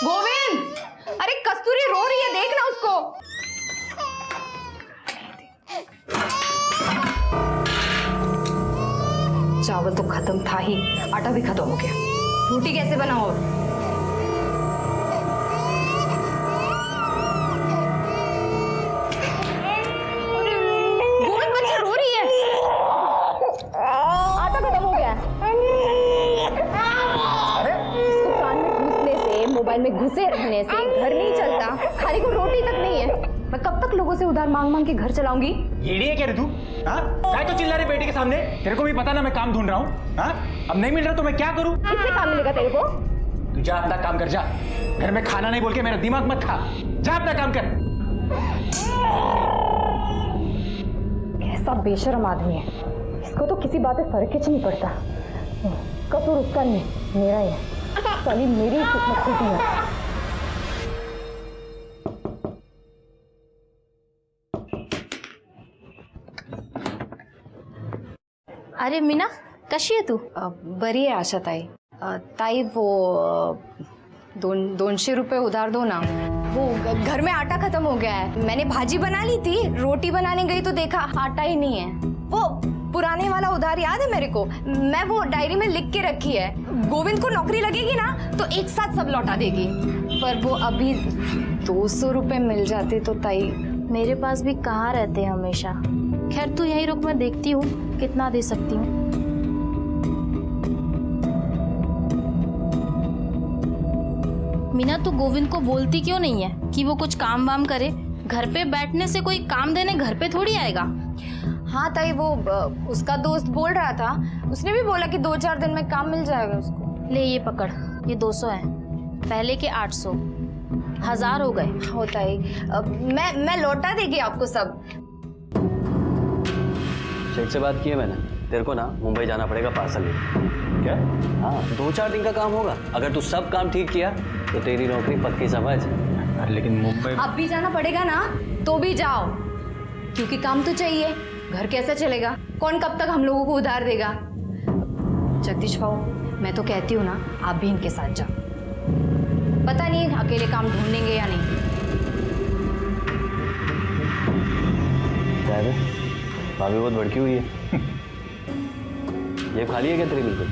गोविंद, अरे कस्तूरी रो रही है, देख ना उसको। चावल तो खत्म था ही, आटा भी खत्म हो गया। रोटी कैसे बनाओ? गोविंद, बच्चा रो रही है। आटा खत्म हो गया। इसको कान में घुसने से, मोबाइल में घुसे रहने से घर नहीं चलता, खाने को रोटी तक नहीं है। मैं कब तक लोगों से उधार मांग मांग के घर चलाऊंगी? येड़ी है क्या रे तू? हाँ, क्या तो चिल्ला रही बेटी के सामने? तेरे को भी पता ना मैं काम ढूंढ रहा हूँ। हाँ, अब नहीं मिल रहा तो मैं क्या करूँ? किससे काम मिलेगा तेरे को? तू जा अपना काम कर, जा। घर में खाना नहीं बोल के मेरा दिमाग मत खा। जा अपना काम कर। कैसा बेशर्म आदमी है, इसको तो किसी बात पे फर्क ही नहीं पड़ता। कसूर उसका नहीं, मेरा ही है। साली मेरी ही किस्मत फूटी है। अरे मीना, कशी आहे तू? बरी आहे आशा ताई। ताई वो 200 रुपये उधार दो ना। वो घर में आटा खत्म हो गया है। मैंने भाजी बना ली थी, रोटी बनाने गई तो देखा आटा ही नहीं है। वो पुराने वाला उधार याद है मेरे को, मैं वो डायरी में लिख के रखी है। गोविंद को नौकरी लगेगी ना तो एक साथ सब लौटा देगी। पर वो अभी 200 रुपये मिल जाते तो ताई। मेरे पास भी कहाँ रहते हैं हमेशा। खैर तू यहीं रुक, मैं देखती हूँ कितना दे सकती हूँ। मीना, तू गोविंद को बोलती क्यों नहीं है कि वो कुछ काम वाम करे? घर पे बैठने से कोई काम देने घर पे थोड़ी आएगा। हाँ ताई, वो उसका दोस्त बोल रहा था, उसने भी बोला कि 2-4 दिन में काम मिल जाएगा उसको। ले ये पकड़, ये 200 है, पहले के 800, 1000 हो गए। होता ही। मैं लौटा देगी आपको सब। शेख से बात की है मैंने, तेरे को ना मुंबई जाना पड़ेगा पार्सल लेके। क्या? हाँ, 2-4 दिन का काम होगा। अगर तू सब काम ठीक किया तो तेरी नौकरी पक्की समझ। लेकिन मुंबई अब भी जाना पड़ेगा ना, तो भी जाओ, क्योंकि काम तो चाहिए। घर कैसे चलेगा? कौन कब तक हम लोगों को उधार देगा? जगदीश भाऊ, मैं तो कहती हूँ ना, आप भी इनके साथ जाओ। पता नहीं अकेले काम ढूंढेंगे या नहीं। क्या है? भाभी बहुत भड़की हुई है। ये खाली है क्या तेरी? बिल्कुल।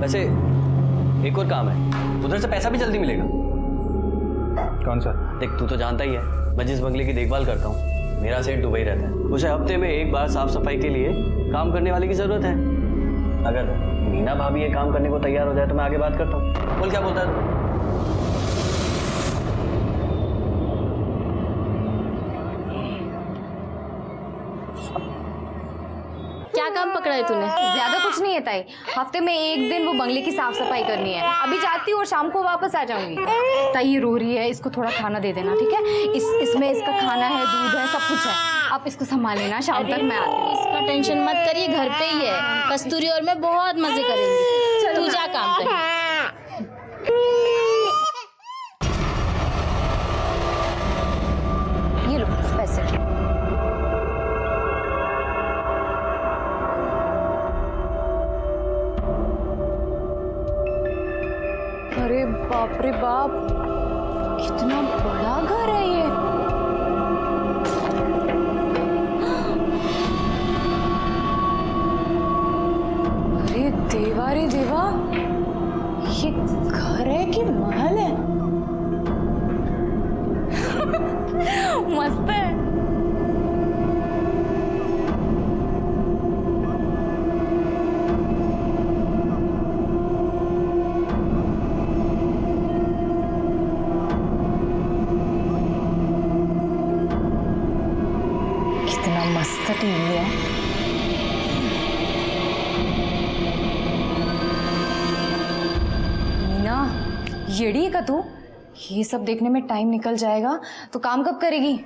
वैसे एक और काम है, उधर से पैसा भी जल्दी मिलेगा। कौन सा? देख, तू तो जानता ही है मैं जिस बंगले की देखभाल करता हूँ, मेरा सेठ दुबई रहता है। उसे हफ्ते में एक बार साफ सफाई के लिए काम करने वाले की जरूरत है। अगर मीना भाभी ये काम करने को तैयार हो जाए तो मैं आगे बात करता हूँ। बोल, क्या बोलता है तू? क्या काम पकड़ा है तूने? ज्यादा कुछ नहीं है ताई, हफ्ते में एक दिन वो बंगले की साफ सफाई करनी है। अभी जाती हूँ और शाम को वापस आ जाऊंगी। ताई ये रो रही है, इसको थोड़ा खाना दे देना, ठीक है? इसमें इसका खाना है, दूध है, सब कुछ है। आप इसको संभाल लेना, शाम तक मैं आती हूँ। इसका टेंशन मत करिए, घर पे ही है। कस्तूरी और मैं बहुत मजे करेंगे। तू जा काम कर। ये लो पैसे। अरे बाप रे बाप, कितना बड़ा घर है ये। अरे देवा रे देवा, ये घर है कि महल है? मस्त है। कितना मस्त टीवी है। मीना, येड़ी है का तू? ये सब देखने में टाइम निकल जाएगा तो काम कब करेगी?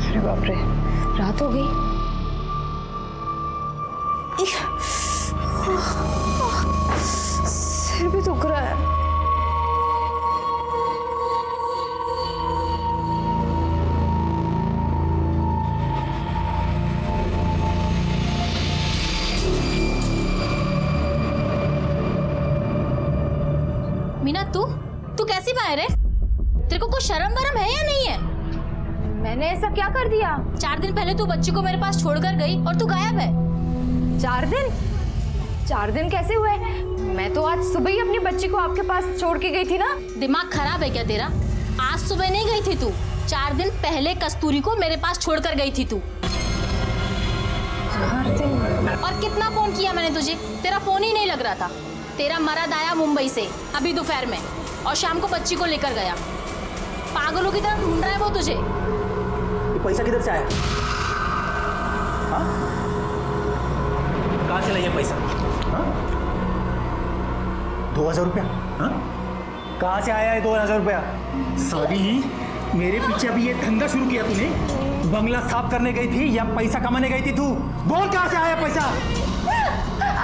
अरे बाप रे, रात हो गई। सिर भी दुख रहा है। मीना तू कैसी बाहर है? तेरे को कुछ शर्म वरम है या नहीं है? मैंने ऐसा क्या कर दिया? 4 दिन पहले तू बच्ची को मेरे पास छोड़कर गई और तू गायब है। 4 दिन कैसे हुए? मैं तो आज सुबह ही अपनी बच्ची को आपके पास छोड़ के गई थी ना। दिमाग खराब है क्या तेरा? आज सुबह नहीं गई थी तू, 4 दिन पहले कस्तूरी को मेरे पास छोड़कर गई थी तू। 4 दिन? और कितना फोन किया मैंने तुझे, तेरा फोन ही नहीं लग रहा था। तेरा मर्द आया मुंबई से अभी दोपहर में और शाम को बच्ची को लेकर गया। पागलों की तरह ढूंढ रहा है वो तुझे। ये पैसा किधर से आया? हाँ? कहाँ से लाया पैसा? हाँ? 2000 रुपया? हाँ? कहाँ से आया है 2000 रुपया? सारी मेरे पीछे अभी ये धंधा शुरू किया तूने? बंगला साफ करने गई थी या पैसा कमाने गई थी तू? बोल कहाँ से आया पैसा?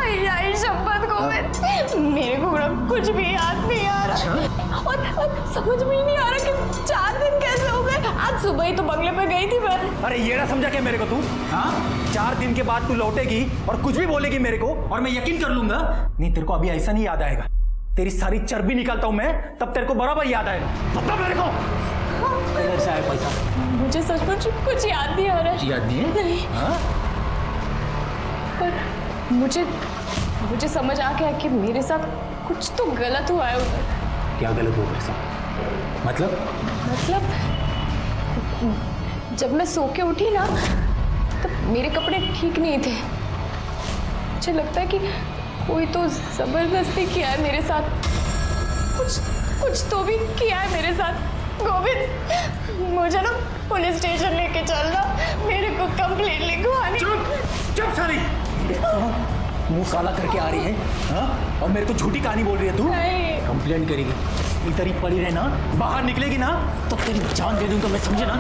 आई शपथ गोविंद, मेरे को ना कुछ भी याद नहीं आ रहा। और समझ में ही नहीं आ रहा कि 4 दिन कैसे हो गए। आज सुबह ही तो बंगले पे गई थी मैं। अरे ये ना समझा क्या मेरे को तू? हाँ? 4 दिन के बाद तू लौटेगी और कुछ भी बोलेगी मेरे को और मैं यकीन कर लूंगा। नहीं, तेरे को अभी ऐसा नहीं याद आएगा। तेरी सारी चर्बी निकालता हूं मैं, तब तेरे को बराबर याद आएगा। बता मेरे को किधर से आया पैसा? मुझे सचमुच कुछ याद नहीं आ रहा है। याद नहीं है? नहीं। हाँ? पर मुझे समझ आ गया कि मेरे साथ कुछ तो गलत हुआ है उधर। क्या गलत हुआ तेरे साथ? मतलब जब मैं सो के उठी ना, तब मेरे कपड़े ठीक नहीं थे। मुझे लगता है कि कोई तो जबरदस्ती किया है मेरे साथ। कुछ तो भी किया है मेरे साथ। गोविंद, मुझे ना पुलिस स्टेशन लेके चलना, मेरे को कंप्लेंट लिखवानी। चुप सारी, मुंह काला करके आ रही है। हाँ? और मेरे को झूठी कहानी बोल रही है तू? नहीं। कंप्लेंट करेगी इधर ही पड़ी रहे ना, बाहर निकलेगी ना तो तेरी जान दे दूंगा मैं, समझे ना?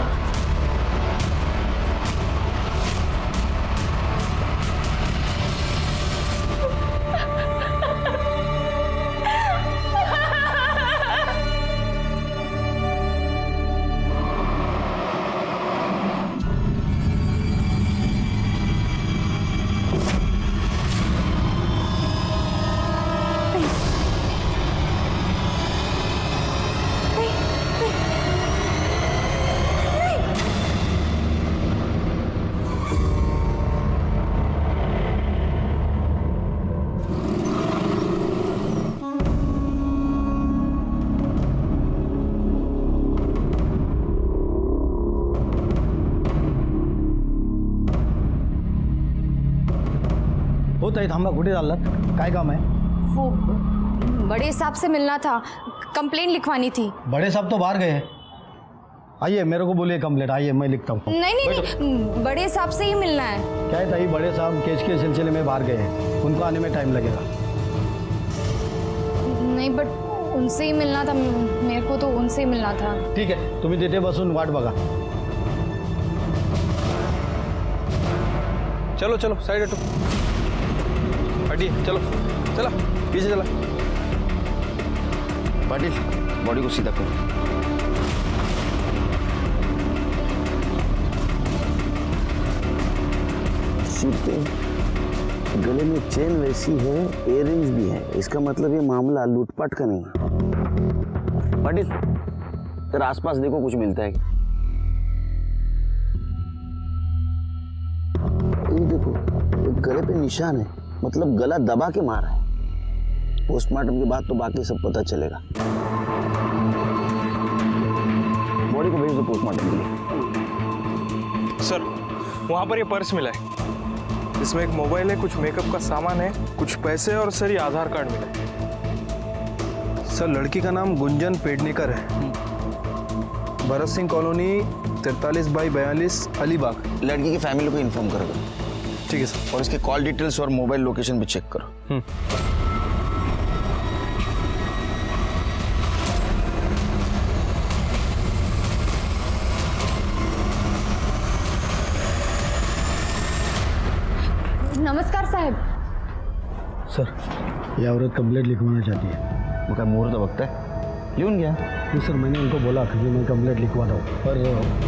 होत आहे, थांबा. कुठे चाललात? काय काम आहे? वो बड़े साहब से मिलना था, कंप्लेंट लिखवानी थी। बड़े साहब तो बाहर गए हैं। आइए, मेरे को बोलिए कंप्लेंट। आइए, मैं लिखता हूँ। नहीं, बड़े साहब से ही मिलना है। क्या है ताई, बड़े साहब केस के सिलसिले में बाहर गए हैं, उनको आने में टाइम लगेगा। नहीं, बट उनसे ही मिलना था, मेरे को तो उनसे ही मिलना था। ठीक आहे, तुम्ही तिथे बसून वाट बघा. चलो चलो साइड हटो, हटिए, चलो चला पीछे चला. पाटिल, बॉडी को सीधा करो. गले में चेन वैसी है, इयररिंग्स भी है. इसका मतलब ये मामला लूटपाट का नहीं है. पाटिल, तेरा आसपास देखो, कुछ मिलता है. ये देखो, एक गले पे निशान है, मतलब गला दबा के मारा है. पोस्टमार्टम के बाद तो बाकी सब पता चलेगा. बॉडी को भेज दो पोस्टमार्टम के लिए. सर, वहाँ पर ये पर्स मिला है. इसमें एक मोबाइल है, कुछ मेकअप का सामान है, कुछ पैसे और सर ये आधार कार्ड मिला है. सर, लड़की का नाम गुंजन पेडनेकर है, भरत सिंह कॉलोनी 43/42 अलीबाग. लड़की की फैमिली को इन्फॉर्म करो. ठीक है सर. और इसके कॉल डिटेल्स और मोबाइल लोकेशन भी चेक करो. ये औरत कंप्लेंट लिखवाना चाहती है। वो क्या मुहूर्त वक्त है, लिहून गया। जी सर, मैंने उनको बोला कि मैं कंप्लेंट लिखवा दूँ, पर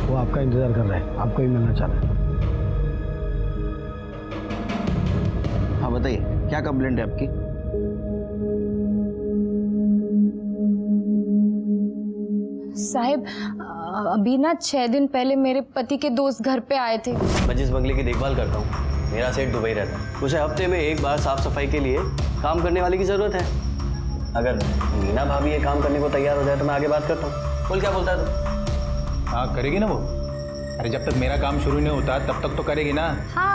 वो आपका इंतज़ार कर रहे हैं, आपको ही मिलना चाह रहे हैं। हाँ बताइए, क्या कंप्लेंट है आपकी? साहब, अभी ना 6 दिन पहले मेरे पति के दोस्त घर पे आए थे। मैं जिस बंगले की देखभाल करता हूँ मेरा सेठ दुबई रहता है। मुझे हफ्ते में एक बार साफ सफाई के लिए काम करने वाले की ज़रूरत है। अगर मीना भाभी ये काम करने को तैयार हो जाए तो मैं आगे बात करता हूँ। बोल, क्या बोलता है तू? हाँ करेगी ना वो। अरे जब तक मेरा काम शुरू नहीं होता तब तक तो करेगी ना। हाँ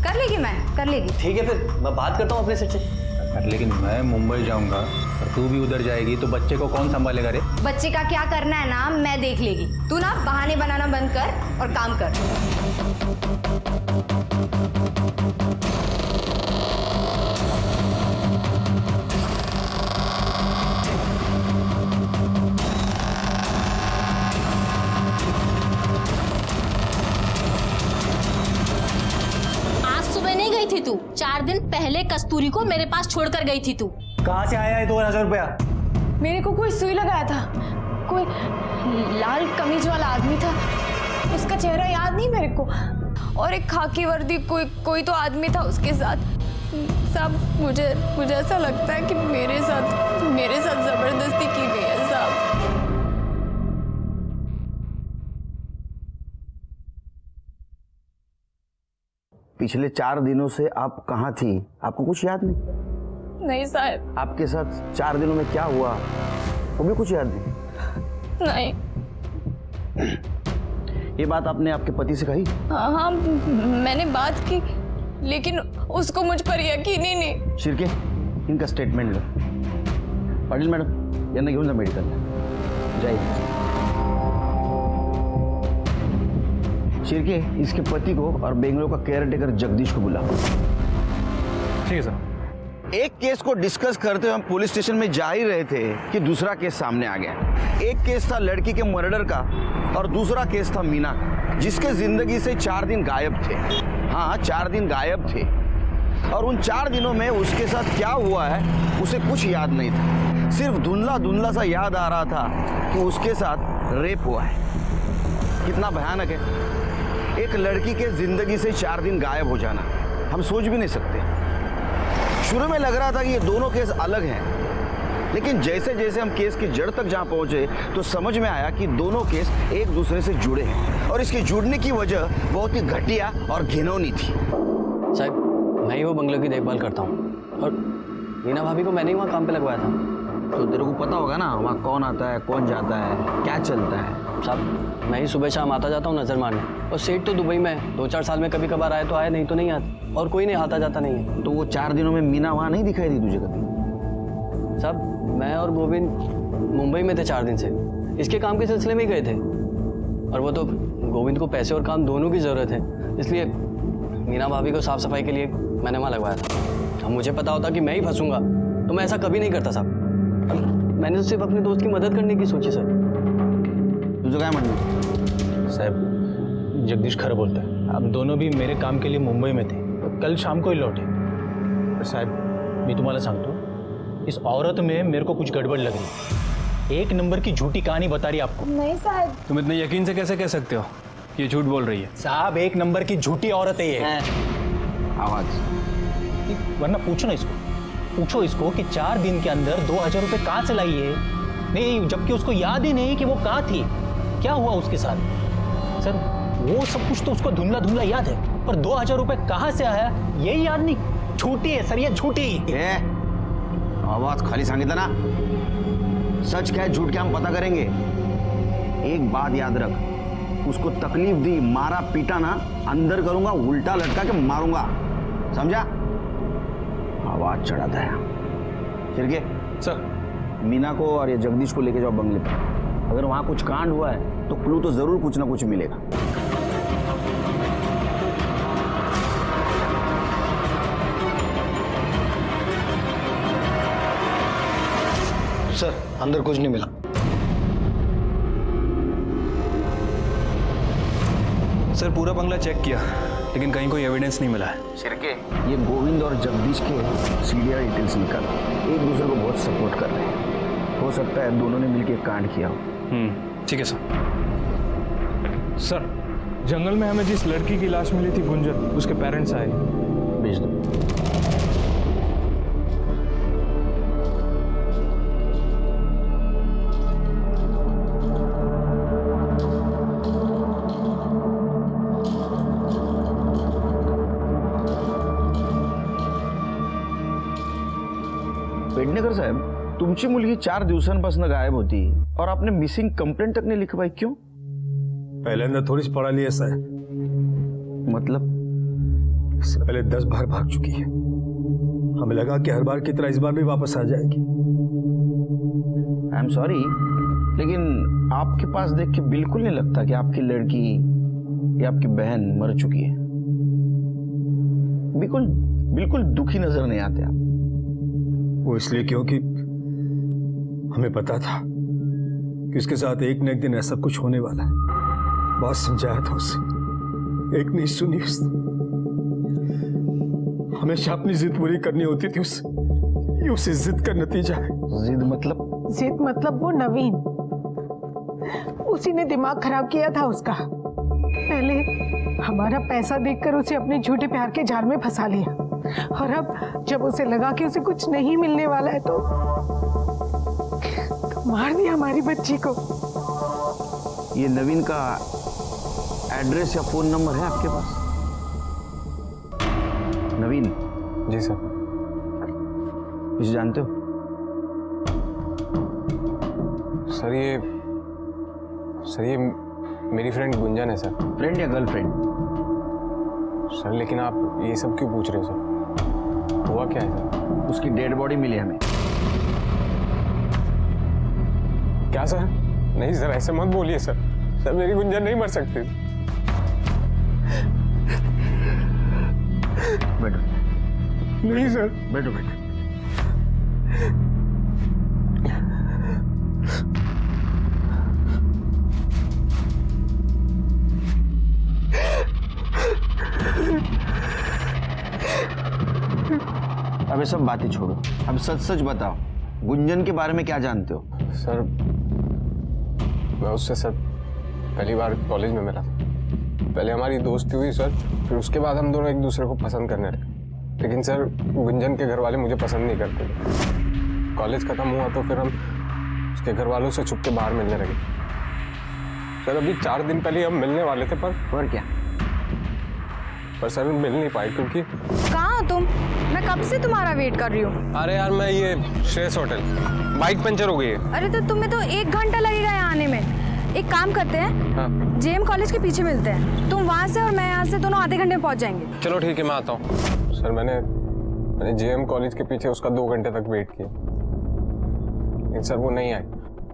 कर लेगी, मैं कर लेगी। ठीक है, फिर मैं बात करता हूँ अपने सेठ से। लेकिन मैं मुंबई जाऊंगा और तू भी उधर जाएगी तो बच्चे को कौन संभालेगा रे? बच्चे का क्या करना है ना, मैं देख लेगी। तू ना बहाने बनाना बंद कर और काम कर। आज सुबह नहीं गई थी तू? 4 दिन पहले कस्तूरी को मेरे पास छोड़कर गई थी तू। कहाँ से आया है 2000 रुपया? मेरे को कोई सुई लगाया था, कोई लाल कमीज वाला आदमी था, उसका चेहरा याद नहीं मेरे को, और एक खाकी वर्दी कोई तो आदमी था उसके साथ। साहब मुझे ऐसा लगता है कि मेरे साथ जबरदस्ती की गई है साहब। पिछले 4 दिनों से आप कहाँ थी, आपको कुछ याद नहीं? नहीं साहब। आपके साथ 4 दिनों में क्या हुआ वो भी कुछ याद नहीं? नहीं। ये बात आपने आपके पति से कही? हाँ मैंने बात की, लेकिन उसको मुझ पर यकीन ही नहीं। शिर्के, इनका स्टेटमेंट लो। पाटिल मॅडम यांना घेऊन जा मेडिकलला, जाइए। शिर्के, इसके पति को और बेंगलोर का केयरटेकर जगदीश को बुलाओ। ठीक है सर। एक केस को डिस्कस करते हुए हम पुलिस स्टेशन में जा ही रहे थे कि दूसरा केस सामने आ गया। एक केस था लड़की के मर्डर का और दूसरा केस था मीना का, जिसके जिंदगी से 4 दिन गायब थे। हाँ, 4 दिन गायब थे और उन 4 दिनों में उसके साथ क्या हुआ है उसे कुछ याद नहीं था। सिर्फ धुंधला सा याद आ रहा था कि उसके साथ रेप हुआ है। कितना भयानक है, एक लड़की के जिंदगी से 4 दिन गायब हो जाना, हम सोच भी नहीं सकते। शुरू में लग रहा था कि ये दोनों केस अलग हैं, लेकिन जैसे जैसे हम केस की जड़ तक जहां पहुंचे तो समझ में आया कि दोनों केस एक दूसरे से जुड़े हैं और इसके जुड़ने की वजह बहुत ही घटिया और घिनौनी थी। साहब, मैं ही वो बंगले की देखभाल करता हूँ और मीना भाभी को मैंने ही वहाँ काम पे लगवाया था। तो तेरे को पता होगा ना वहाँ कौन आता है, कौन जाता है, क्या चलता है? साहब, मैं ही सुबह शाम आता जाता हूँ नजर मारने, और सेठ तो दुबई में है। 2-4 साल में कभी कभार आए तो आए, नहीं तो नहीं आते, और कोई नहीं आता जाता नहीं है। तो वो 4 दिनों में मीना वहाँ नहीं दिखाई दी तुझे कभी? साहब, मैं और गोविंद मुंबई में थे 4 दिन से, इसके काम के सिलसिले में ही गए थे, और वो तो गोविंद को पैसे और काम दोनों की ज़रूरत है, इसलिए मीना भाभी को साफ सफाई के लिए मैंने वहाँ लगवाया था। अब मुझे पता होता कि मैं ही फंसूंगा तो मैं ऐसा कभी नहीं करता साहब। मैंने तो सिर्फ अपने दोस्त की मदद करने की सोची सर। तुझं काय म्हणणं? साहब, जगदीश खरं बोलता है। हम दोनों भी मेरे काम के लिए मुंबई में थे, कल शाम को ही लौटे। पर साहब, मी तुम्हाला सांगतो, इस औरत में मेरे को कुछ गड़बड़ लग रही है। 1 नंबर की झूठी कहानी बता रही है आपको। नहीं साहब। तुम इतने यकीन से कैसे कह सकते हो ये झूठ बोल रही है? साहब, 1 नंबर की झूठी औरत है ये। आवाज वरना पूछो ना इसको, पूछो इसको कि 4 दिन के अंदर 2000 रुपये कहाँ से लाई है। नहीं, जबकि उसको याद ही नहीं कि वो कहाँ थी, क्या हुआ उसके साथ। सर, वो सब कुछ तो उसको धुंधला याद है, पर 2000 रुपये कहाँ से आया यही याद नहीं। झूठी है सर, ये झूठी। आवाज खाली सांगितलं ना, सच क्या है झूठ क्या हम पता करेंगे। एक बात याद रख, उसको तकलीफ दी, मारा पीटा ना, अंदर करूंगा, उल्टा लटका के मारूंगा, समझा? आवाज चढ़ाता है। शिर्के सर, मीना को और ये जगदीश को लेके जाओ बंगले पर। अगर वहां कुछ कांड हुआ है तो क्लू तो जरूर कुछ ना कुछ मिलेगा। सर, अंदर कुछ नहीं मिला। सर पूरा बंगला चेक किया, लेकिन कहीं कोई एविडेंस नहीं मिला है। शिरके, ये गोविंद और जगदीश के सीडीआर डिटेल्स निकाल एक दूसरे को बहुत सपोर्ट कर रहे हैं। हो सकता है दोनों ने मिलकर कांड किया हो। ठीक है सर। सर, जंगल में हमें जिस लड़की की लाश मिली थी गुंजन, उसके पेरेंट्स आए। भेज दो। पेडणेकर साहेब, तुमची मुलगी 4 दिवसांपासून गायब होती और आपने मिसिंग कंप्लेंट तक नहीं लिखवाई, क्यों? पहले थोड़ी पढ़ा लिया ऐसा है, मतलब इससे पहले 10 बार भाग चुकी है। हमें लगा कि हर बार की तरह इस बार भी वापस आ जाएगी। आई एम सॉरी, लेकिन आपके पास देख के बिल्कुल नहीं लगता कि आपकी लड़की या आपकी बहन मर चुकी है। बिल्कुल बिल्कुल दुखी नजर नहीं आते आप। वो इसलिए क्योंकि हमें पता था कि उसके साथ एक न एक दिन ऐसा कुछ होने वाला है। बहुत समझाया था उसे, एक नहीं सुनी उसने। हमेशा अपनी जिद पूरी करनी होती थी उससे, ये उसी जिद का नतीजा है। जिद मतलब? जिद मतलब वो नवीन, उसी ने दिमाग खराब किया था उसका। पहले हमारा पैसा देखकर उसे अपने झूठे प्यार के जाल में फंसा लिया, और अब जब उसे लगा कि उसे कुछ नहीं मिलने वाला है तो मार दिया हमारी बच्ची को। ये नवीन का एड्रेस या फोन नंबर है आपके पास? नवीन? जी सर। इसे जानते हो? सर ये मेरी फ्रेंड गुंजन है सर। फ्रेंड या गर्लफ्रेंड? सर लेकिन आप ये सब क्यों पूछ रहे हो सर? हुआ क्या है सर? उसकी डेड बॉडी मिली हमें। क्या सर? नहीं सर, ऐसे मत बोलिए सर। सर मेरी गुंजन नहीं मर सकती। बैठो। नहीं सर। बैठो बैठो। अब ये सब बातें छोड़ो, अब सच सच बताओ, गुंजन के बारे में क्या जानते हो? सर मैं उससे सर पहली बार कॉलेज में मिला। पहले हमारी दोस्ती हुई सर, फिर उसके बाद हम दोनों एक दूसरे को पसंद करने लगे। लेकिन सर गुंजन के घर वाले मुझे पसंद नहीं करते। कॉलेज खत्म हुआ तो फिर हम उसके घर वालों से छुप के बाहर मिलने लगे। सर अभी 4 दिन पहले हम मिलने वाले थे, और क्या? पर सर मिल नहीं पाए क्योंकि। कहाँ हो तुम? मैं कब से तुम्हारा वेट कर रही हूँ। अरे यार मैं ये श्रेयस होटल, बाइक पंचर हो गई है। अरे तो तुम्हें तो 1 घंटा लगेगा यहाँ आने में। एक काम करते हैं, हाँ। जेएम कॉलेज के पीछे मिलते हैं। तुम वहाँ से और मैं यहाँ से, दोनों आधे घंटे में पहुँच जाएंगे। चलो ठीक है, मैं आता हूँ। सर मैंने जेएम कॉलेज के पीछे उसका 2 घंटे तक वेट किया, लेकिन सर वो नहीं आई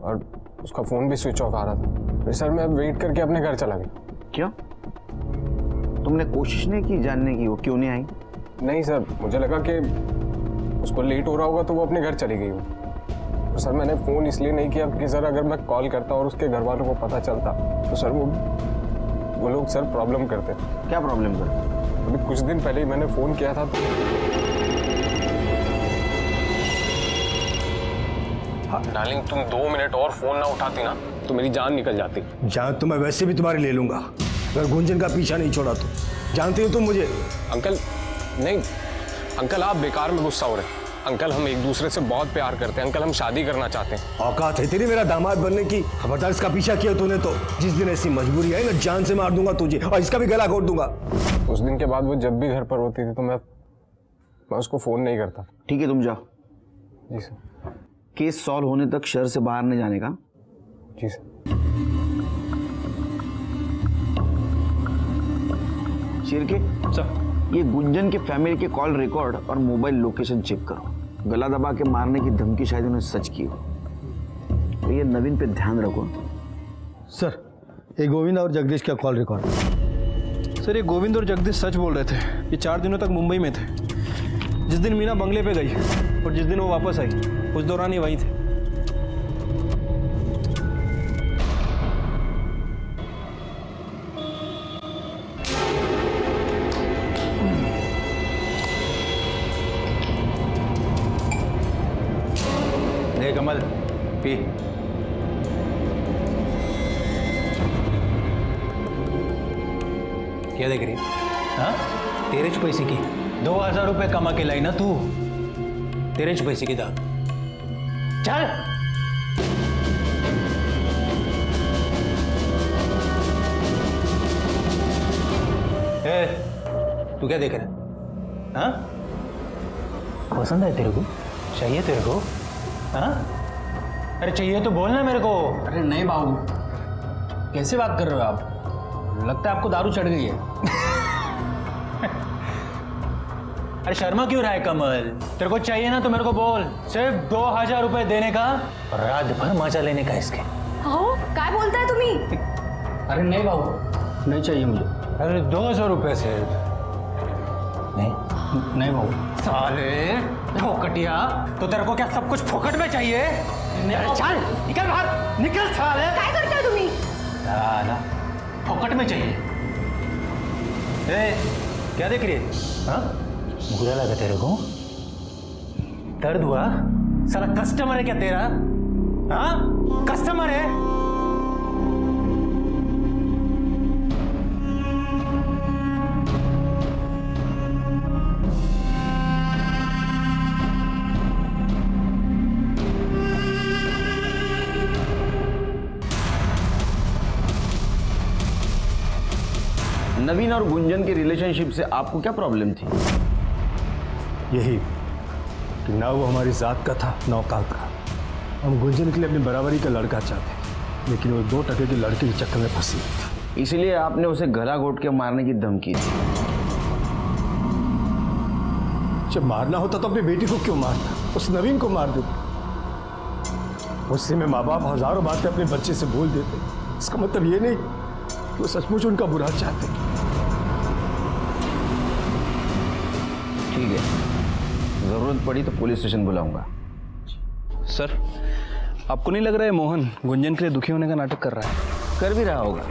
और उसका फ़ोन भी स्विच ऑफ आ रहा था। फिर सर मैं वेट करके अपने घर चला गया। क्यों? तुमने कोशिश नहीं की जानने की वो क्यों नहीं आई? नहीं सर, मुझे लगा कि उसको लेट हो रहा होगा तो वो अपने घर चली गई हो। तो सर मैंने फ़ोन इसलिए नहीं किया कि सर अगर मैं कॉल करता और उसके घर वालों को पता चलता तो सर वो लोग सर प्रॉब्लम करते। क्या प्रॉब्लम करते? अभी कुछ दिन पहले ही मैंने फ़ोन किया था तो डार्लिंग तुम 2 मिनट और फ़ोन ना उठाती ना तो मेरी जान निकल जाती। जान तो मैं वैसे भी तुम्हारी ले लूंगा अगर गुंजन का पीछा नहीं छोड़ा तो। जानते हो तुम मुझे? अंकल नहीं, अंकल आप बेकार में गुस्सा हो रहे हैं। अंकल हम एक दूसरे से बहुत प्यार करते हैं। अंकल हम शादी करना चाहते हैं। औकात है तेरी मेरा दामाद बनने की? खबरदार इसका पीछा किया तूने तो जिस दिन ऐसी मजबूरी आई ना, जान से मार दूंगा तुझे और इसका भी गला घोट दूंगा। उस दिन के बाद वो जब भी घर पर होती थी तो मैं उसको फ़ोन नहीं करता। ठीक है, तुम जाओ। जी सर। केस सॉल्व होने तक शहर से बाहर नहीं जाने का। जी सर। शिरके सर ये गुंजन के फैमिली के कॉल रिकॉर्ड और मोबाइल लोकेशन चेक करो। गला दबा के मारने की धमकी शायद उन्होंने सच की हो। तो ये नवीन पे ध्यान रखो। सर ये गोविंद और जगदीश का कॉल रिकॉर्ड। सर ये गोविंद और जगदीश सच बोल रहे थे। ये 4 दिनों तक मुंबई में थे। जिस दिन मीना बंगले पे गई और जिस दिन वो वापस आई उस दौरान ही वहीं थे। ए कमल पी। क्या देख रही? हाँ, तेरे च पैसे की 2000 रुपये कमा के लाई ना तू, तेरे च पैसे की दारू। चल ए, तू क्या देख रहा है? हाँ, पसंद है तेरे को? चाहिए तेरे को? हाँ, अरे चाहिए तो बोलना मेरे को। अरे नहीं बाबू, कैसे बात कर रहे हो आप? लगता है आपको दारू चढ़ गई है। अरे शर्मा क्यों रहा है कमल? तेरे को चाहिए ना तो मेरे को बोल। सिर्फ 2000 रुपए देने का और रात भर मजा लेने का इसके। हो काय बोलता है तुम्ही? अरे नहीं बाबू, नहीं चाहिए मुझे। अरे 200 रुपए सिर्फ। नहीं बाबू। साले फोकटिया, तो तेरे को क्या सब कुछ फोकट में चाहिए? अरे चल निकल बाहर, निकल साले। काय करता है तुम्ही? साला फोकट में चाहिए। ए, क्या देख रही है? हाँ, बुरा लगा तेरे को? दर्द हुआ? साला कस्टमर है क्या तेरा? हाँ, कस्टमर है? नवीन और गुंजन के रिलेशनशिप से आपको क्या प्रॉब्लम थी? यही कि ना वो हमारी जात का था ना औकात का। हम गुंजन के लिए अपनी बराबरी का लड़का चाहते, लेकिन वो 2 टके के लड़के के चक्कर में फंसी थी। इसलिए आपने उसे गला घोट के मारने की धमकी दी। जब मारना होता तो अपनी बेटी को क्यों मारता? उस नवीन को मार देते। उससे में माँ बाप हजारों बातें अपने बच्चे से बोल देते। इसका मतलब ये नहीं कि वो सचमुच उनका बुरा चाहते। ठीक है, जरूरत पड़ी तो पुलिस स्टेशन बुलाऊंगा। सर, आपको नहीं लग रहा है मोहन गुंजन के लिए दुखी होने का नाटक कर रहा है? कर भी रहा होगा,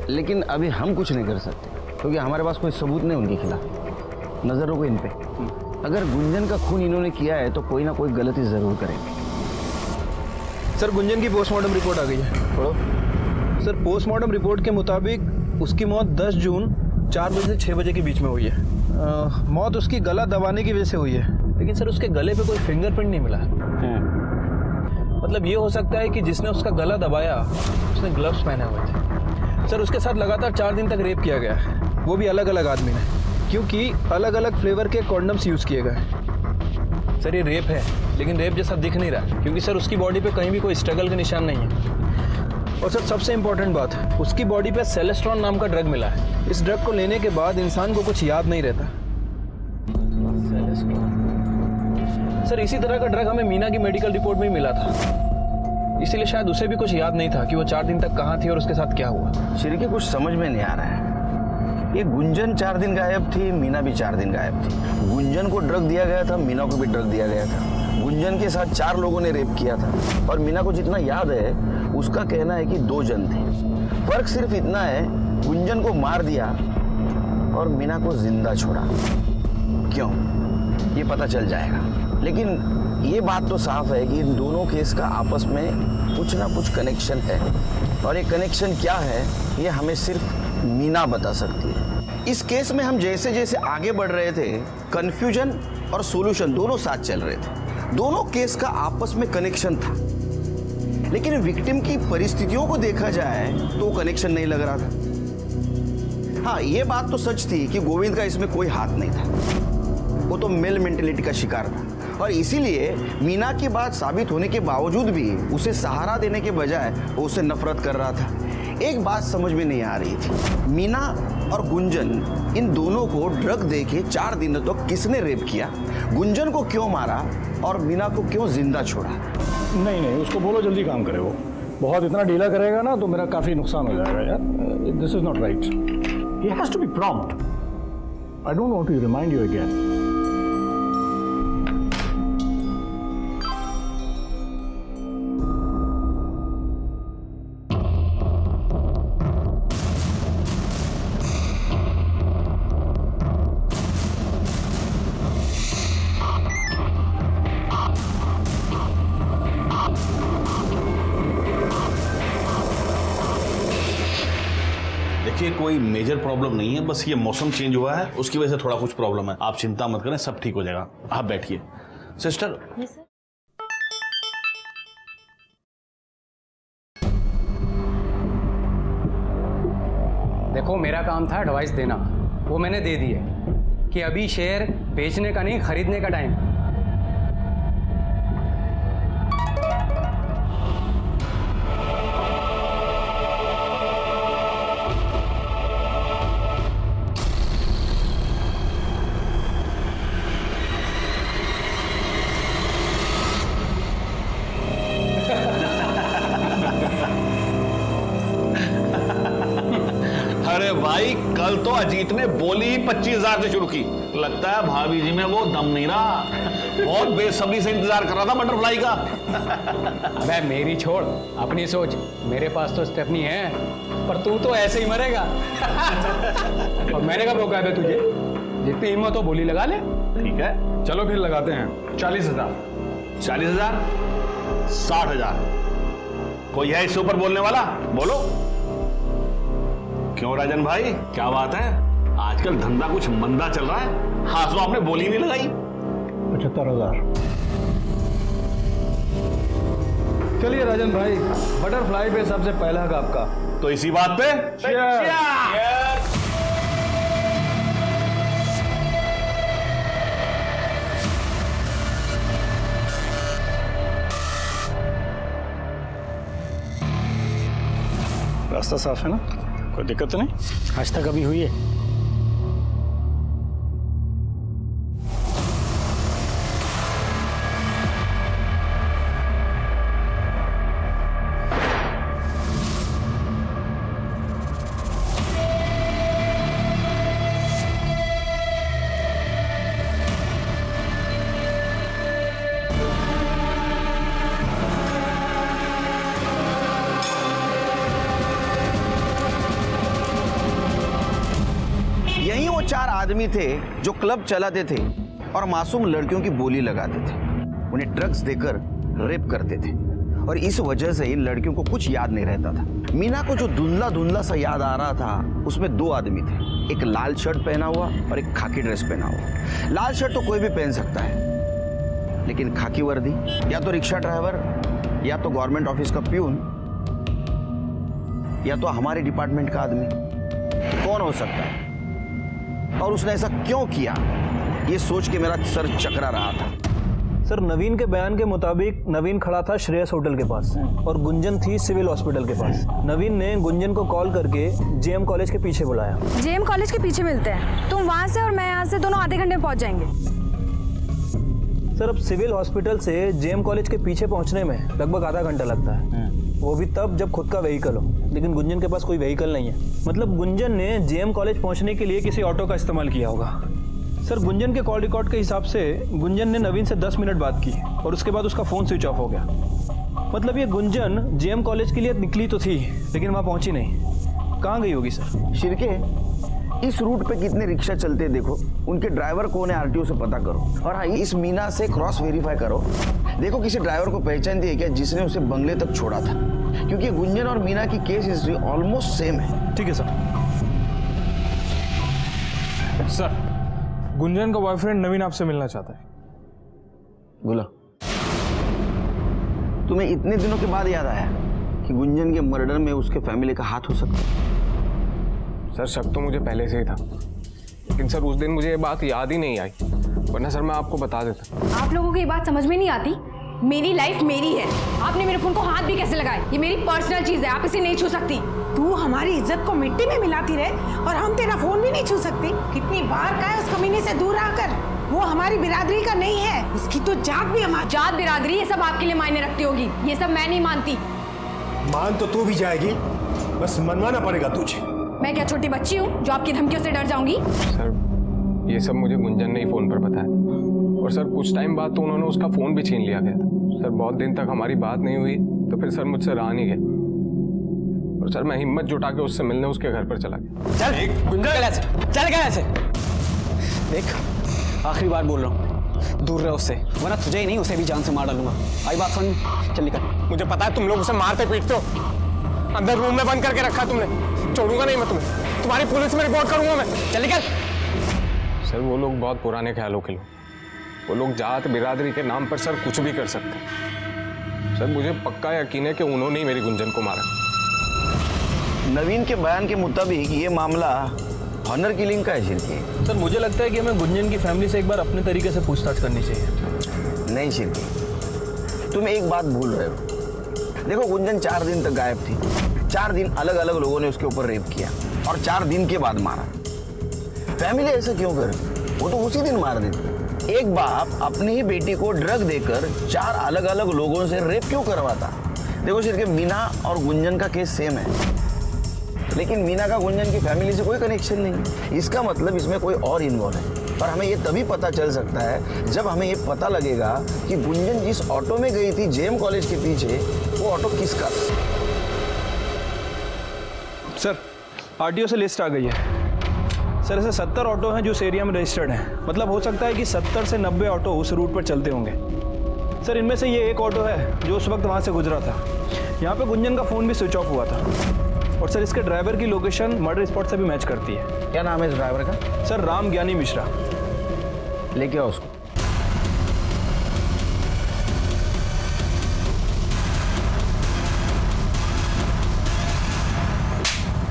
लेकिन अभी हम कुछ नहीं कर सकते क्योंकि हमारे पास कोई सबूत नहीं उनके खिलाफ। नजर रखो इन पे। अगर गुंजन का खून इन्होंने किया है तो कोई ना कोई गलती जरूर करेंगे। सर, गुंजन की पोस्टमार्टम रिपोर्ट आ गई है। पढ़ो। सर, पोस्टमार्टम रिपोर्ट के मुताबिक उसकी मौत 10 जून 4 बजे से 6 बजे के बीच में हुई है। मौत उसकी गला दबाने की वजह से हुई है, लेकिन सर उसके गले पे कोई फिंगरप्रिंट नहीं मिला। मतलब ये हो सकता है कि जिसने उसका गला दबाया उसने ग्लव्स पहने हुए थे। सर, उसके साथ लगातार 4 दिन तक रेप किया गया है, वो भी अलग अलग आदमी ने, क्योंकि अलग अलग फ्लेवर के कॉन्डम्स यूज़ किए गए। सर, ये रेप है, लेकिन रेप जैसा दिख नहीं रहा, क्योंकि सर उसकी बॉडी पे कहीं भी कोई स्ट्रगल के निशान नहीं है। और सर, सबसे इंपॉर्टेंट बात, उसकी बॉडी पे सेलेस्ट्रॉन नाम का ड्रग मिला है। इस ड्रग को लेने के बाद इंसान को कुछ याद नहीं रहता। सर, इसी तरह का ड्रग हमें मीना की मेडिकल रिपोर्ट में ही मिला था, इसीलिए शायद उसे भी कुछ याद नहीं था कि वो 4 दिन तक कहाँ थी और उसके साथ क्या हुआ। श्री कुछ समझ में नहीं आ रहा है। ये गुंजन 4 दिन गायब थी, मीना भी 4 दिन गायब थी। गुंजन को ड्रग दिया गया था, मीना को भी ड्रग दिया गया था। गुंजन के साथ 4 लोगों ने रेप किया था और मीना को जितना याद है उसका कहना है कि 2 जन थे। फर्क सिर्फ इतना है, गुंजन को मार दिया और मीना को जिंदा छोड़ा। क्यों, ये पता चल जाएगा। लेकिन ये बात तो साफ है कि इन दोनों केस का आपस में कुछ ना कुछ कनेक्शन है, और ये कनेक्शन क्या है ये हमें सिर्फ मीना बता सकती है। इस केस में हम जैसे जैसे आगे बढ़ रहे थे, कंफ्यूजन और सॉल्यूशन दोनों साथ चल रहे थे। दोनों केस का आपस में कनेक्शन था, लेकिन विक्टिम की परिस्थितियों को देखा जाए तो कनेक्शन नहीं लग रहा था। हाँ, ये बात तो सच थी कि गोविंद का इसमें कोई हाथ नहीं था, वो तो मेल मेंटेलिटी का शिकार था, और इसीलिए मीना की बात साबित होने के बावजूद भी उसे सहारा देने के बजाय वो उससे नफरत कर रहा था। एक बात समझ में नहीं आ रही थी, मीना और गुंजन इन दोनों को ड्रग देके 4 दिन तक किसने रेप किया, गुंजन को क्यों मारा और मीना को क्यों जिंदा छोड़ा? नहीं, उसको बोलो जल्दी काम करे। वो बहुत इतना ढीला करेगा ना तो मेरा काफी नुकसान हो जाएगा यार। This is not right. He has to be prompt. I don't want to remind you again. देखिए कोई मेजर प्रॉब्लम नहीं है, बस ये मौसम चेंज हुआ है उसकी वजह से थोड़ा कुछ प्रॉब्लम है। आप चिंता मत करें, सब ठीक हो जाएगा। आप बैठिए। सिस्टर, देखो मेरा काम था एडवाइस देना, वो मैंने दे दी है कि अभी शेयर बेचने का नहीं खरीदने का टाइम। अरे भाई कल तो अजीत ने बोली ही 25,000 से शुरू की। लगता है भाभी जी में वो दम नहीं रहा, बहुत बेसब्री से इंतजार कर रहा था बटरफ्लाई का। अबे मेरी छोड़, अपनी सोच। मेरे पास तो स्टेफनी है, पर तू तो ऐसे ही मरेगा। और मैंने कब रोका है तुझे? जितनी हिम्मत हो बोली लगा ले। ठीक है, चलो फिर लगाते हैं 40,000। 40,000, 60,000। कोई है इससे ऊपर बोलने वाला? बोलो। क्यों राजन भाई, क्या बात है? आजकल धंधा कुछ मंदा चल रहा है, हाँ तो आपने बोली नहीं लगाई। 75,000। चलिए राजन भाई, बटरफ्लाई पे सबसे पहला हक आपका। तो इसी बात पे रास्ता साफ है ना? कोई दिक्कत तो नहीं? आज तक अभी हुई है? यही वो 4 आदमी थे जो क्लब चलाते थे और मासूम लड़कियों की बोली लगाते थे, उन्हें ड्रग्स देकर रेप करते थे, और इस वजह से इन लड़कियों को कुछ याद नहीं रहता था। मीना को जो धुंधला धुंधला सा याद आ रहा था, उसमें 2 आदमी थे, एक लाल शर्ट पहना हुआ और एक खाकी ड्रेस पहना हुआ। लाल शर्ट तो कोई भी पहन सकता है, लेकिन खाकी वर्दी या तो रिक्शा ड्राइवर, या तो गवर्नमेंट ऑफिस का प्यून, या तो हमारे डिपार्टमेंट का आदमी। कौन हो सकता है और उसने ऐसा क्यों किया, ये सोच के मेरा सर चकरा रहा था। सर नवीन के बयान के मुताबिक नवीन खड़ा था श्रेयस होटल के पास और गुंजन थी सिविल हॉस्पिटल के पास। नवीन ने गुंजन को कॉल करके जेएम कॉलेज के पीछे बुलाया। जेएम कॉलेज के पीछे मिलते हैं, तुम वहां से और मैं यहाँ से, दोनों आधे घंटे में पहुंच जाएंगे। सर अब सिविल हॉस्पिटल से जेएम कॉलेज के पीछे पहुंचने में लगभग आधा घंटा लगता है, वो भी तब जब खुद का व्हीकल हो, लेकिन गुंजन के पास कोई व्हीकल नहीं है। मतलब गुंजन ने जेएम कॉलेज पहुंचने के लिए किसी ऑटो का इस्तेमाल किया होगा। सर गुंजन के कॉल रिकॉर्ड के हिसाब से गुंजन ने नवीन से 10 मिनट बात की और उसके बाद उसका फ़ोन स्विच ऑफ हो गया। मतलब ये गुंजन जेएम कॉलेज के लिए निकली तो थी, लेकिन वहाँ पहुँची नहीं। कहाँ गई होगी सर? शिरके, इस रूट पे कितने रिक्शा चलते हैं देखो, उनके ड्राइवर कौन है आरटीओ से पता करो, और हाँ इस मीना से क्रॉस वेरीफाई करो, देखो किसी ड्राइवर को पहचानती है क्या जिसने उसे बंगले तक छोड़ा था, क्योंकि गुंजन और मीना की केस हिस्ट्री ऑलमोस्ट सेम है। ठीक है सर। सर गुंजन का बॉयफ्रेंड नवीन आपसे मिलना चाहता है। बोला, तुम्हें इतने दिनों के बाद याद आया कि गुंजन के मर्डर में उसके फैमिली का हाथ हो सकता है? सर शक तो मुझे पहले से ही था, लेकिन सर उस दिन मुझे ये बात याद ही नहीं आई, वरना सर मैं आपको बता देता। आप लोगों को ये बात समझ में नहीं आती? मेरी लाइफ मेरी है, आपने मेरे फोन को हाथ भी कैसे लगाए? ये मेरी पर्सनल चीज है, आप इसे नहीं छू सकती। तू हमारी इज्जत को मिट्टी में मिलाती रहे और हम तेरा फोन भी नहीं छू सकती। कितनी बार कहा है उस कमीने से दूर आकर, वो हमारी बिरादरी का नहीं है, उसकी तो जात भी हमारी। जात बिरादरी ये सब आपके लिए मायने रखती होगी, ये सब मैं नहीं मानती। मान तो तू भी जाएगी, बस मनवाना पड़ेगा तुझे। मैं क्या छोटी बच्ची हूँ जो आपकी धमकियों से डर जाऊंगी? सर ये सब मुझे गुंजन ने ही फोन पर बताया, और सर कुछ टाइम बाद तो उन्होंने उसका फोन भी छीन लिया गया था। सर बहुत दिन तक हमारी बात नहीं हुई, तो फिर सर मुझसे रहा नहीं गया, और सर मैं हिम्मत जुटा के उससे मिलने उसके घर पर चला गया। चल गुंजन ऐसे चल गया ऐसे। देख आखिरी बार बोल रहा हूँ, दूर रहे उससे, वरना तुझे ही नहीं उसे भी जान से मार डालूंगा। आई बात समझ? चल निकल। मुझे पता है तुम लोग उसे मारते पीटते हो, अंदर रूम में बंद करके रखा तुमने। छोड़ूंगा नहीं मैं तुम्हें, तुम्हारी पुलिस में रिपोर्ट करूंगा मैं। चल निकल। सर वो लोग बहुत पुराने ख्यालों के लोग, वो लोग जात बिरादरी के नाम पर सर कुछ भी कर सकते हैं। सर मुझे पक्का यकीन है कि उन्होंने ही मेरी गुंजन को मारा। नवीन के बयान के मुताबिक ये मामला ऑनर किलिंग का है शिरके। सर मुझे लगता है कि हमें गुंजन की फैमिली से एक बार अपने तरीके से पूछताछ करनी चाहिए। नहीं शिरके, तुम एक बात भूल रहे हो। देखो गुंजन 4 दिन तक गायब थी, 4 दिन अलग अलग लोगों ने उसके ऊपर रेप किया और 4 दिन के बाद मारा। फैमिली ऐसा क्यों करे? वो तो उसी दिन मार देती। एक बाप अपनी ही बेटी को ड्रग देकर 4 अलग अलग लोगों से रेप क्यों करवाता? देखो शिरके, मीना और गुंजन का केस सेम है, लेकिन मीना का गुंजन की फैमिली से कोई कनेक्शन नहीं। इसका मतलब इसमें कोई और इन्वॉल्व है। पर हमें ये तभी पता चल सकता है जब हमें ये पता लगेगा कि गुंजन जिस ऑटो में गई थी जेएम कॉलेज के पीछे, वो ऑटो किसका था। सर आरटीओ से लिस्ट आ गई है। सर ऐसे 70 ऑटो हैं जो इस एरिया में रजिस्टर्ड हैं। मतलब हो सकता है कि 70 से 90 ऑटो उस रूट पर चलते होंगे। सर इनमें से ये एक ऑटो है जो उस वक्त वहाँ से गुजरा था। यहाँ पे गुंजन का फ़ोन भी स्विच ऑफ हुआ था। और सर इसके ड्राइवर की लोकेशन मर्डर स्पॉट से भी मैच करती है। क्या नाम है इस ड्राइवर का? सर राम ज्ञानी मिश्रा। लेके आओ उसको।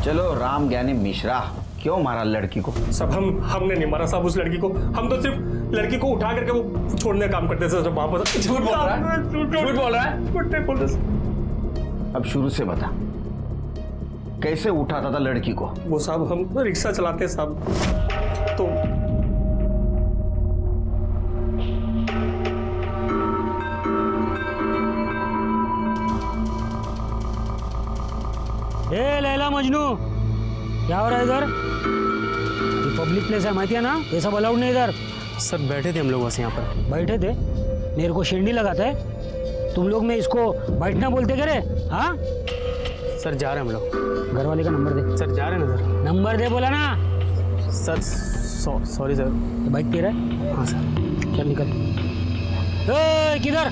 चलो राम ज्ञानी मिश्रा, क्यों मारा लड़की को? सब हमने नहीं मारा साहब उस लड़की को। हम तो सिर्फ लड़की को उठा करके वो छोड़ने का काम करते थे। वापस झूठ बोल रहा है, झूठ बोल रहा है। अब शुरू से बता, कैसे उठाता था लड़की को? वो साहब हम रिक्शा चलाते साहब, तो ए लैला मजनू, क्या हो रहा है इधर? ये पब्लिक प्लेस है, माहिती है ना? ये सब अलाउड नहीं इधर। सर बैठे थे हम लोग बस यहाँ पर। बैठे थे? मेरे को शेंडी लगाता है? तुम लोग में इसको बैठना बोलते क्या रे? हाँ सर जा रहे हैं हम लोग। घर वाले का नंबर दे। सर जा रहे हैं ना सर। नंबर दे बोला ना। Sir sorry sir. ये बाइक तेरा है? हाँ सर। चल निकल। किधर?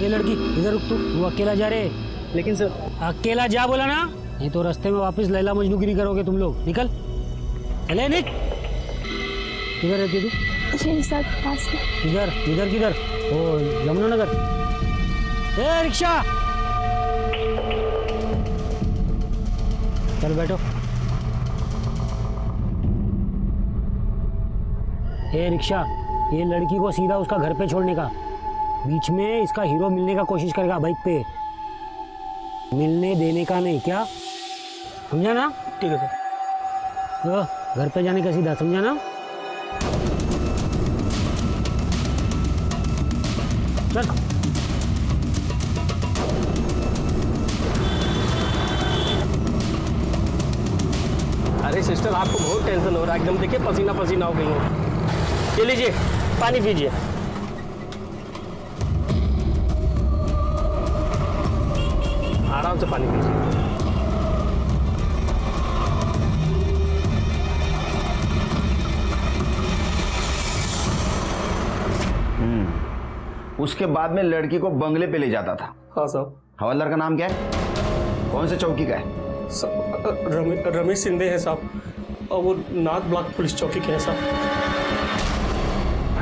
ये लड़की इधर रुक। तू अकेला जा रहे? लेकिन सर अकेला जा बोला ना, नहीं तो रास्ते में वापस लैला मजनूगिरी करोगे तुम लोग। निकल चले निक। किधर रहती तू? यही सर पास में। इधर इधर किधर? ओ यमुना नगर। ए रिक्शा, चल बैठो। ए रिक्शा, ये लड़की को सीधा उसका घर पे छोड़ने का, बीच में इसका हीरो मिलने का कोशिश करेगा बाइक पे, मिलने देने का नहीं। क्या समझा ना? ठीक है सर। तो घर पे जाने का सीधा, समझा ना? चल। अरे सिस्टर आपको बहुत टेंशन हो रहा है, एकदम देखिए पसीना पसीना हो गई हो। ये लीजिए पानी पीजिए। आराम से पानी पीजिए। उसके बाद में लड़की को बंगले पे ले जाता था। हाँ साहब। हवलदार का नाम क्या है? कौन से चौकी का है? रमेश शिंदे है साहब, और वो नाथ ब्लॉक पुलिस चौकी के हैं साहब।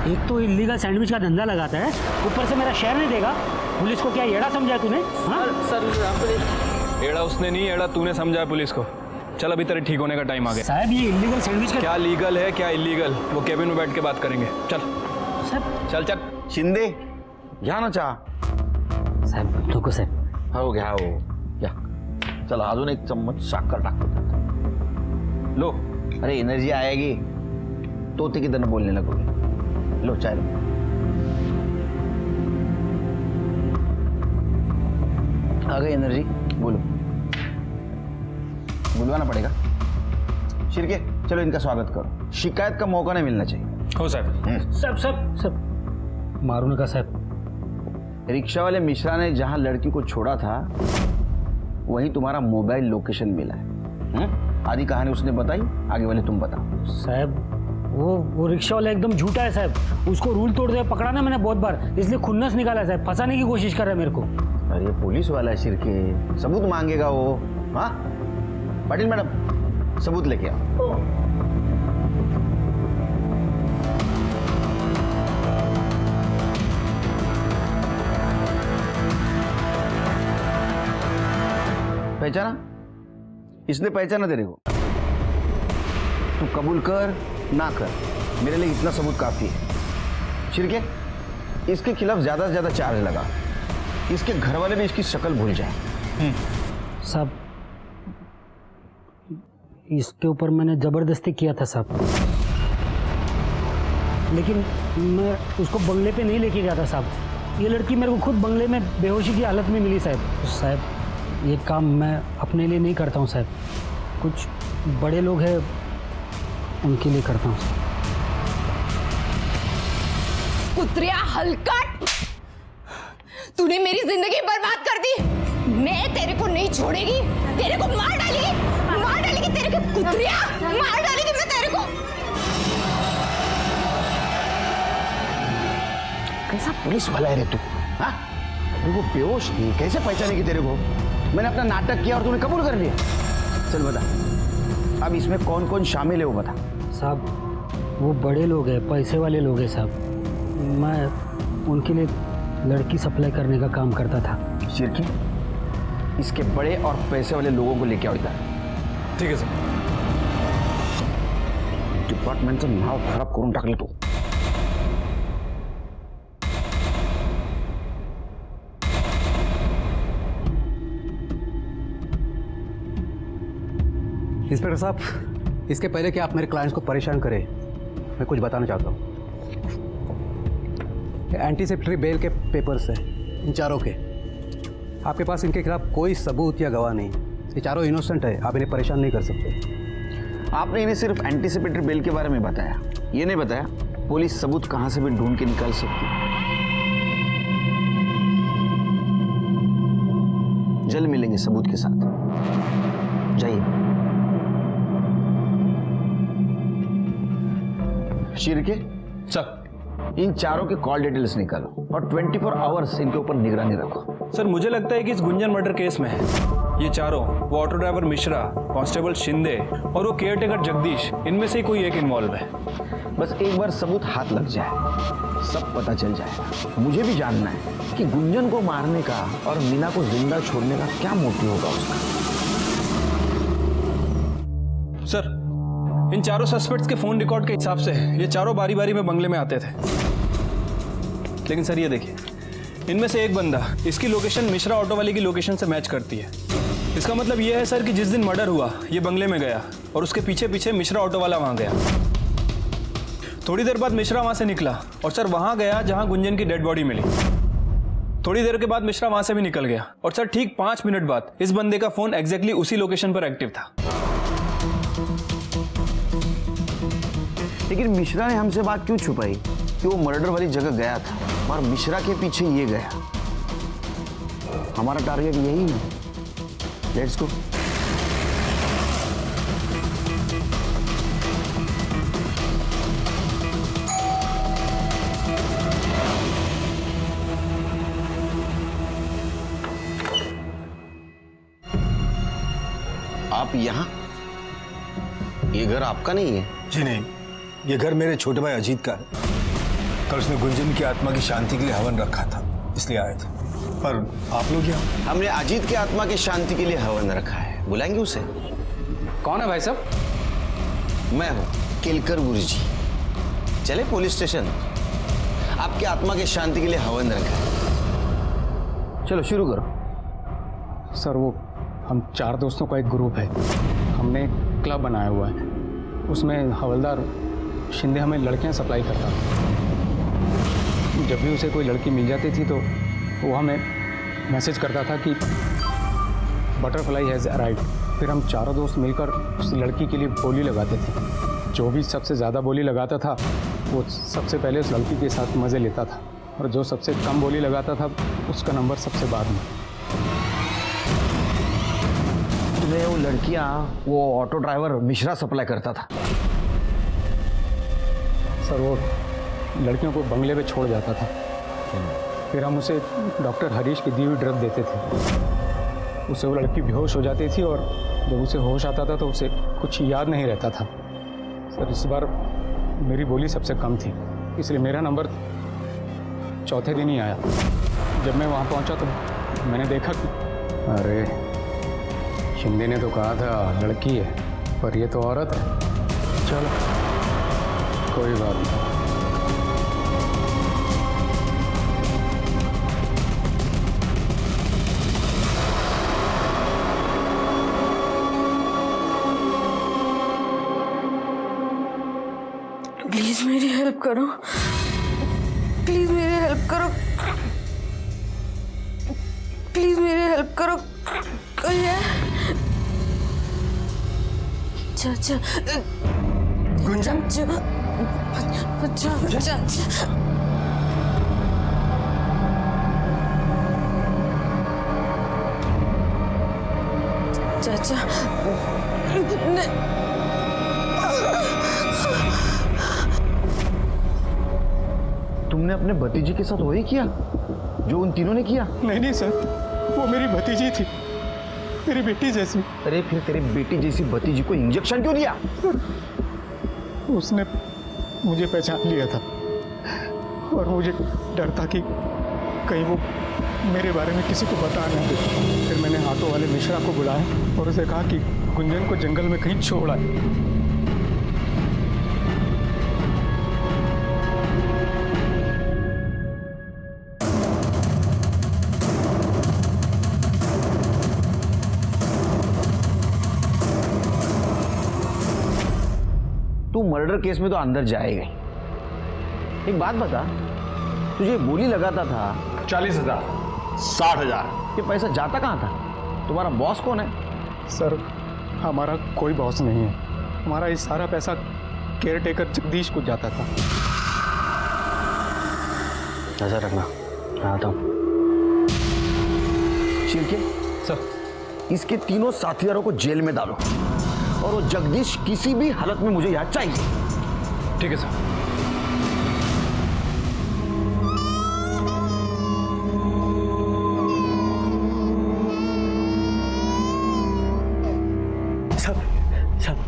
एक तो इलीगल सैंडविच का धंधा लगाता है, ऊपर से मेरा शहर नहीं देगा। पुलिस को क्या एड़ा समझा तूने? हाँ सर एड़ा उसने नहीं, एड़ा तूने समझा है पुलिस को। चल अभी तेरे ठीक होने का टाइम आ गया। साहब ये इलीगल सैंडविच का क्या लीगल है क्या इलीगल, वो केबिन में बैठ के बात करेंगे। चल चल चल। शिंदे घ्या ना चहा? साहेब नको साहेब। हो घ्या हो घ्या। चला अजून एक चम्मच साखर टाकतो त्यात। लो, अरे एनर्जी आएगी तो ते किधर बोलने लगोगे। लो चाय लो। आ गई एनर्जी, बोलो। बुलवाना पड़ेगा। शिरके चलो इनका स्वागत करो। शिकायत का मौका नहीं मिलना चाहिए। हो साहब। सब सब सब मारू नका साहब। रिक्शा वाले मिश्रा ने जहां लड़की को छोड़ा था वहीं तुम्हारा मोबाइल लोकेशन मिला है। आधी कहानी उसने बताई, आगे वाले तुम बताओ। साहब वो रिक्शा वाला एकदम झूठा है साहब। उसको रूल तोड़ते हुए पकड़ा ना मैंने बहुत बार, इसलिए खुन्नस निकाला है साहब। फंसाने की कोशिश कर रहा है मेरे को। अरे पुलिस वाला है शिरके, सबूत मांगेगा वो। हाँ पाटिल मैडम, सबूत लेके आओ। पहचाना? इसने पहचाना तेरे को? तू कबूल कर ना कर, मेरे लिए इतना सबूत काफी है। शिरके, इसके खिलाफ ज्यादा से ज्यादा चार्ज लगा, इसके घर वाले भी इसकी शक्ल भूल जाए। साहब, इसके ऊपर मैंने जबरदस्ती किया था साहब, लेकिन मैं उसको बंगले पे नहीं लेके गया था साहब। ये लड़की मेरे को खुद बंगले में बेहोशी की हालत में मिली साहब। साहब, ये काम मैं अपने लिए नहीं करता हूँ साहब, कुछ बड़े लोग हैं उनके लिए करता हूँ साहब। कुत्रिया हलकट, तूने मेरी जिंदगी बर्बाद कर दी। मैं तेरे को नहीं छोड़ेगी, तेरे को मार डालेगी तेरे को। कुत्रिया, मार डालेगी मैं तेरे को। कैसा पुलिस वाला है रे तू? हाँ, वो बेहोश थी, कैसे पहचानेगी तेरे को? मैंने अपना नाटक किया और तूने कबूल कर लिया। चल बता, अब इसमें कौन कौन शामिल है वो बता। साहब, वो बड़े लोग हैं, पैसे वाले लोग हैं साहब। मैं उनके लिए लड़की सप्लाई करने का काम करता था। शिरकी, इसके बड़े और पैसे वाले लोगों को लेके आओ इधर। ठीक है सर। डिपार्टमेंटचं नाव खराब करून टाकलं तू। इंस्पेक्टर साहब, इसके पहले कि आप मेरे क्लाइंट्स को परेशान करें, मैं कुछ बताना चाहता हूँ। एंटीसिपेटरी बेल के पेपर्स हैं इन चारों के। आपके पास इनके खिलाफ कोई सबूत या गवाह नहीं। ये चारों इनोसेंट है, आप इन्हें परेशान नहीं कर सकते। आपने इन्हें सिर्फ एंटीसिपेटरी बेल के बारे में बताया, ये नहीं बताया पुलिस सबूत कहां से भी ढूंढ के निकाल सकती। जल्द मिलेंगे सबूत के साथ, जाइए। शिरके सर, इन चारों के कॉल डिटेल्स निकालो और 24 आवर्स इनके ऊपर निगरानी रखो। सर मुझे लगता है कि इस गुंजन मर्डर केस में ये चारों, वो auto driver Mishra, constable Shinde और वो केयरटेकर जगदीश, इनमें से कोई एक इन्वॉल्व है। बस एक बार सबूत हाथ लग जाए, सब पता चल जाएगा। मुझे भी जानना है कि गुंजन को मारने का और मीना को जिंदा छोड़ने का क्या मोटिव होगा उसका। सर, इन चारों सस्पेक्ट्स के फोन रिकॉर्ड के हिसाब से ये चारों बारी बारी में बंगले में आते थे। लेकिन सर ये देखिए, इनमें से एक बंदा इसकी लोकेशन मिश्रा ऑटो वाले की लोकेशन से मैच करती है। इसका मतलब ये है सर कि जिस दिन मर्डर हुआ ये बंगले में गया और उसके पीछे पीछे मिश्रा ऑटो वाला वहां गया। थोड़ी देर बाद मिश्रा वहां से निकला और सर वहां गया जहां गुंजन की डेड बॉडी मिली। थोड़ी देर के बाद मिश्रा वहां से भी निकल गया और सर ठीक 5 मिनट बाद इस बंदे का फोन एग्जैक्टली उसी लोकेशन पर एक्टिव था। लेकिन मिश्रा ने हमसे बात क्यों छुपाई कि वो मर्डर वाली जगह गया था और मिश्रा के पीछे ये गया? हमारा टारगेट यही है। Let's go. आप यहाँ? ये घर आपका नहीं है? जी नहीं, ये घर मेरे छोटे भाई अजीत का है। कल उसने गुंजन की आत्मा की शांति के लिए हवन रखा था, इसलिए आए थे। पर आप लोग यहाँ? हमने अजीत की आत्मा की शांति के लिए हवन रखा है, बुलाएंगे उसे। कौन है भाई साहब? मैं हूँ केलकर गुरुजी। चले पुलिस स्टेशन, आपकी आत्मा की शांति के लिए हवन रखा है। चलो शुरू करो। सर, वो हम 4 दोस्तों का एक ग्रुप है, हमने एक क्लब बनाया हुआ है। उसमें हवलदार शिंदे हमें लड़कियां सप्लाई करता था। जब भी उसे कोई लड़की मिल जाती थी तो वो हमें मैसेज करता था कि बटरफ्लाई हैज़ अराइव्ड। फिर हम चारों दोस्त मिलकर उस लड़की के लिए बोली लगाते थे। जो भी सबसे ज़्यादा बोली लगाता था वो सबसे पहले उस लड़की के साथ मज़े लेता था, और जो सबसे कम बोली लगाता था उसका नंबर सबसे बाद में। तुम्हें वो लड़कियां, वो ऑटो ड्राइवर मिश्रा सप्लाई करता था? सर, वो लड़कियों को बंगले पे छोड़ जाता था, फिर हम उसे डॉक्टर हरीश की दी हुई ड्रग देते थे। उससे वो लड़की बेहोश हो जाती थी और जब उसे होश आता था तो उसे कुछ याद नहीं रहता था। सर इस बार मेरी बोली सबसे कम थी, इसलिए मेरा नंबर चौथे दिन ही आया। जब मैं वहाँ पहुँचा तो मैंने देखा कि अरे शिंदे ने तो कहा था लड़की है, पर ये तो औरत है। चलो कोई बात नहीं। प्लीज मेरी हेल्प करो, प्लीज मेरी हेल्प करो, प्लीज मेरी हेल्प करो। कोई है? चाचा गुंजन, चाचा तुमने अपने भतीजे के साथ वही किया जो उन तीनों ने किया? नहीं सर, वो मेरी भतीजी थी, मेरी बेटी जैसी। अरे फिर तेरे बेटी जैसी भतीजी को इंजेक्शन क्यों दिया? उसने मुझे पहचान लिया था और मुझे डर था कि कहीं वो मेरे बारे में किसी को बता ना दे। फिर मैंने ऑटो वाले मिश्रा को बुलाया और उसे कहा कि गुंजन को जंगल में कहीं छोड़ आए। तू मर्डर केस में तो अंदर जाएगा ही। एक बात बता, तुझे गोली लगाता था 40,000 60,000, ये पैसा जाता कहाँ था? तुम्हारा बॉस कौन है? सर हमारा कोई बॉस नहीं है, हमारा ये सारा पैसा केयर टेकर जगदीश को जाता था। नजर रखना, मैं आता हूँ। शिर्के सर, इसके तीनों साथियों को जेल में डालो और वो जगदीश किसी भी हालत में मुझे यहाँ चाहिए। ठीक है सर।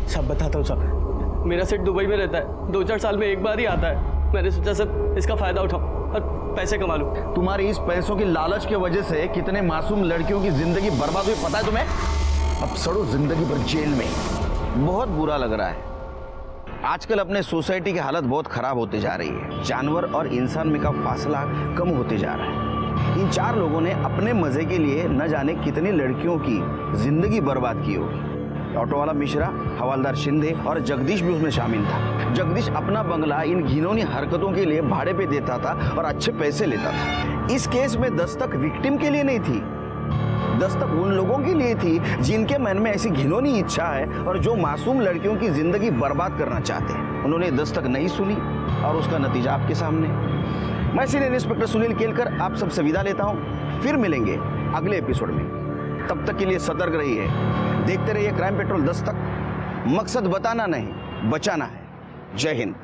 सब बताता हूँ साहब। मेरा सेठ दुबई में रहता है, 2-4 साल में एक बार ही आता है। मैंने सोचा सर इसका फायदा उठाऊं और पैसे कमा लूं। तुम्हारी इस पैसों की लालच की वजह से कितने मासूम लड़कियों की जिंदगी बर्बाद हुई पता है तुम्हें? अब सड़ो जिंदगी भर जेल में। बहुत बुरा लग रहा है। आजकल अपने सोसाइटी की हालत बहुत खराब होती जा रही है। जानवर और इंसान में का फासला कम होते जा रहा है। इन 4 लोगों ने अपने मजे के लिए न जाने कितनी लड़कियों की जिंदगी बर्बाद की होगी। ऑटो वाला मिश्रा, हवलदार शिंदे और जगदीश भी उसमें शामिल था। जगदीश अपना बंगला इन घिनौनी हरकतों के लिए भाड़े पे देता था और अच्छे पैसे लेता था। इस केस में दस्तक विक्टिम के लिए नहीं थी, दस्तक उन लोगों के लिए थी जिनके मन में ऐसी घिनौनी इच्छा है और जो मासूम लड़कियों की जिंदगी बर्बाद करना चाहते हैं। उन्होंने दस्तक नहीं सुनी और उसका नतीजा आपके सामने। मैं सीनियर इंस्पेक्टर सुनील केलकर आप सबसे विदा लेता हूँ। फिर मिलेंगे अगले एपिसोड में। तब तक के लिए सतर्क रहिए, देखते रहिए क्राइम पेट्रोल दस्तक। मकसद बताना नहीं, बचाना है। जय हिंद।